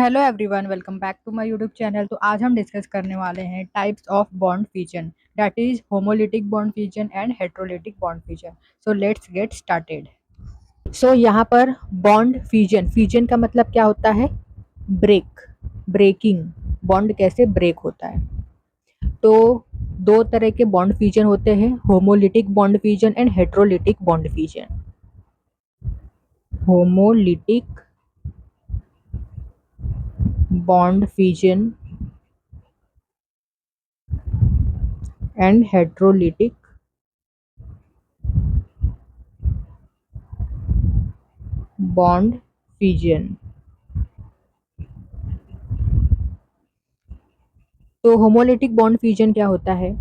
Hello everyone, welcome back to my YouTube channel. तो आज हम डिस्कस करने वाले हैं types of bond fission, that is homolytic bond fission and heterolytic bond fission. So let's get started. So यहाँ पर bond fusion, fusion का मतलब क्या होता है? Break, breaking. बॉन्ड कैसे ब्रेक होता है? तो दो तरह के बॉन्ड फ्यूजन होते हैं, homolytic bond fission and heterolytic bond fusion. Homolytic bond fission and heterolytic bond fusion. तो होमोलिटिक बॉन्ड फ्यूजन क्या होता है?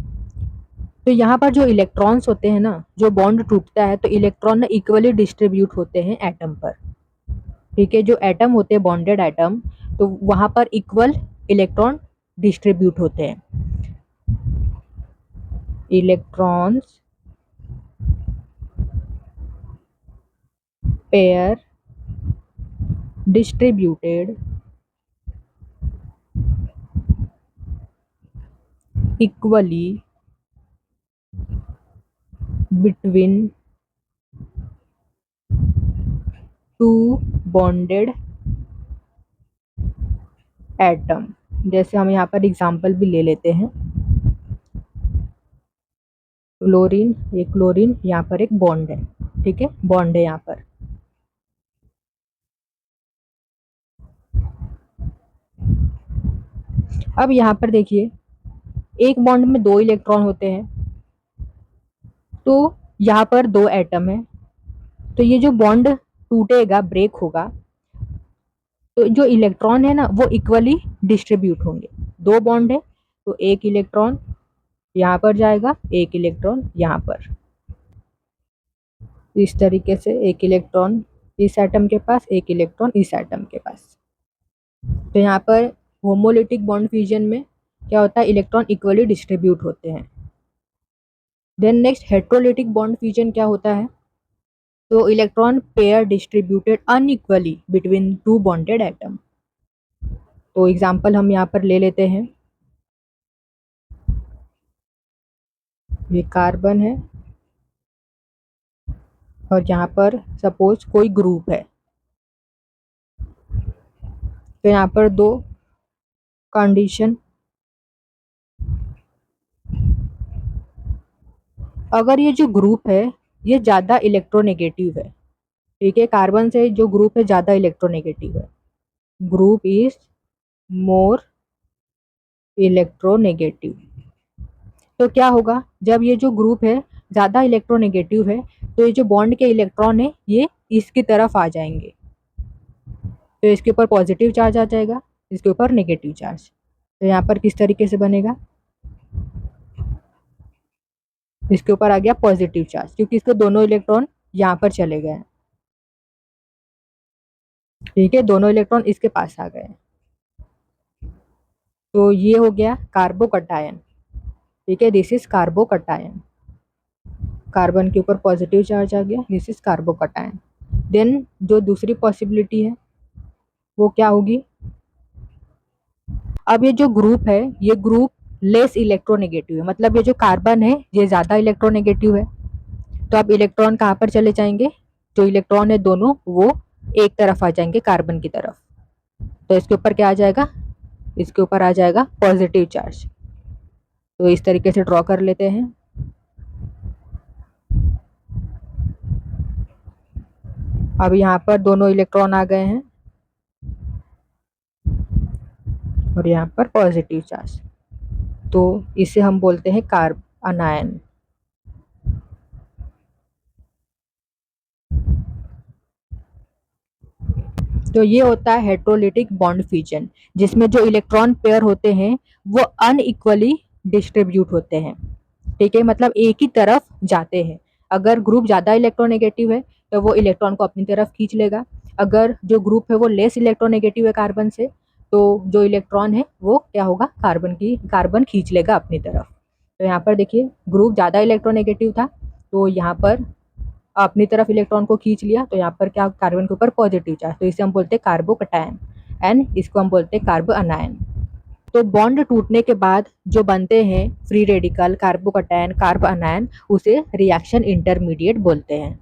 तो यहाँ पर जो इलेक्ट्रॉन्स होते हैं ना, जो बॉन्ड टूटता है तो इलेक्ट्रॉन ना इक्वली डिस्ट्रीब्यूट होते हैं एटम पर। ठीक है, जो एटम होते हैं बॉन्डेड एटम, तो वहां पर इक्वल इलेक्ट्रॉन डिस्ट्रीब्यूट होते हैं। Electrons pair distributed equally between two bonded atom. जैसे हम यहाँ पर एग्जांपल भी ले लेते हैं। क्लोरीन, ये क्लोरीन यहाँ पर एक बॉन्ड है। ठीक है, बॉन्ड है यहाँ पर। अब यहाँ पर देखिए, एक बॉन्ड में दो इलेक्ट्रॉन होते हैं, तो यहाँ पर दो एटम है। तो ये जो बॉन्ड टूटेगा, ब्रेक होगा, तो जो इलेक्ट्रॉन है ना वो इक्वली डिस्ट्रीब्यूट होंगे। दो बॉन्ड है तो एक इलेक्ट्रॉन यहाँ पर जाएगा, एक इलेक्ट्रॉन यहाँ पर। इस तरीके से एक इलेक्ट्रॉन इस एटम के पास, एक इलेक्ट्रॉन इस एटम के पास। तो यहाँ पर होमोलिटिक बॉन्ड फ्यूजन में क्या होता है? इलेक्ट्रॉन इक्वली डिस्ट्रीब्यूट होते हैं। Then next heterolytic bond fusion क्या होता है? तो electron pair distributed unequally between two bonded atom. तो एग्जांपल हम यहाँ पर ले लेते हैं। ये कार्बन है और यहाँ पर सपोज कोई ग्रुप है, तो यहाँ पर दो कंडीशन। अगर ये जो ग्रुप है ये ज़्यादा इलेक्ट्रोनेगेटिव है, ठीक है, कार्बन से जो ग्रुप है ज़्यादा इलेक्ट्रोनेगेटिव है, ग्रुप इज मोर इलेक्ट्रोनेगेटिव। तो क्या होगा? जब ये जो ग्रुप है ज़्यादा इलेक्ट्रोनेगेटिव है, तो ये जो बॉन्ड के इलेक्ट्रॉन है ये इसकी तरफ आ जाएंगे। तो इसके ऊपर पॉजिटिव चार्ज आ जाएगा, इसके ऊपर नेगेटिव चार्ज। तो यहाँ पर किस तरीके से बनेगा? इसके ऊपर आ गया पॉजिटिव चार्ज, क्योंकि इसके दोनों इलेक्ट्रॉन यहाँ पर चले गए। ठीक है, दोनों इलेक्ट्रॉन इसके पास आ गए। तो ये हो गया कार्बोकटायन। ठीक है, दिस इज कार्बोकटायन। कार्बन के ऊपर पॉजिटिव चार्ज आ गया, दिस इज कार्बोकटायन। देन जो दूसरी पॉसिबिलिटी है वो क्या होगी? अब ये जो ग्रुप है ये ग्रुप लेस इलेक्ट्रोनेगेटिव है, मतलब ये जो कार्बन है ये ज्यादा इलेक्ट्रोनेगेटिव है। तो अब इलेक्ट्रॉन कहाँ पर चले जाएंगे? जो इलेक्ट्रॉन है दोनों वो एक तरफ आ जाएंगे, कार्बन की तरफ। तो इसके ऊपर क्या आ जाएगा? इसके ऊपर आ जाएगा पॉजिटिव चार्ज। तो इस तरीके से ड्रॉ कर लेते हैं। अब यहाँ पर दोनों इलेक्ट्रॉन आ गए हैं और यहाँ पर पॉजिटिव चार्ज, तो इसे हम बोलते हैं कार्ब अनायन। तो ये होता है हेट्रोलिटिक बॉन्ड फ्यूजन, जिसमें जो इलेक्ट्रॉन पेयर होते हैं वो अनइक्वली डिस्ट्रीब्यूट होते हैं। ठीक है, मतलब एक ही तरफ जाते हैं। अगर ग्रुप ज़्यादा इलेक्ट्रोनेगेटिव है तो वो इलेक्ट्रॉन को अपनी तरफ खींच लेगा। अगर जो ग्रुप है वो लेस इलेक्ट्रोनेगेटिव है कार्बन से, तो जो इलेक्ट्रॉन है वो क्या होगा? कार्बन खींच लेगा अपनी तरफ। तो यहाँ पर देखिए, ग्रुप ज़्यादा इलेक्ट्रोनेगेटिव था तो यहाँ पर अपनी तरफ इलेक्ट्रॉन को खींच लिया, तो यहाँ पर क्या? कार्बन के ऊपर पॉजिटिव चार्ज, तो इसे हम बोलते हैं कार्बोकटायन। एंड इसको हम बोलते हैं कार्बो अनायन। तो बॉन्ड टूटने के बाद जो बनते हैं फ्री रेडिकल, कार्बोकैटायन, कार्ब अनायन, उसे रिएक्शन इंटरमीडिएट बोलते हैं।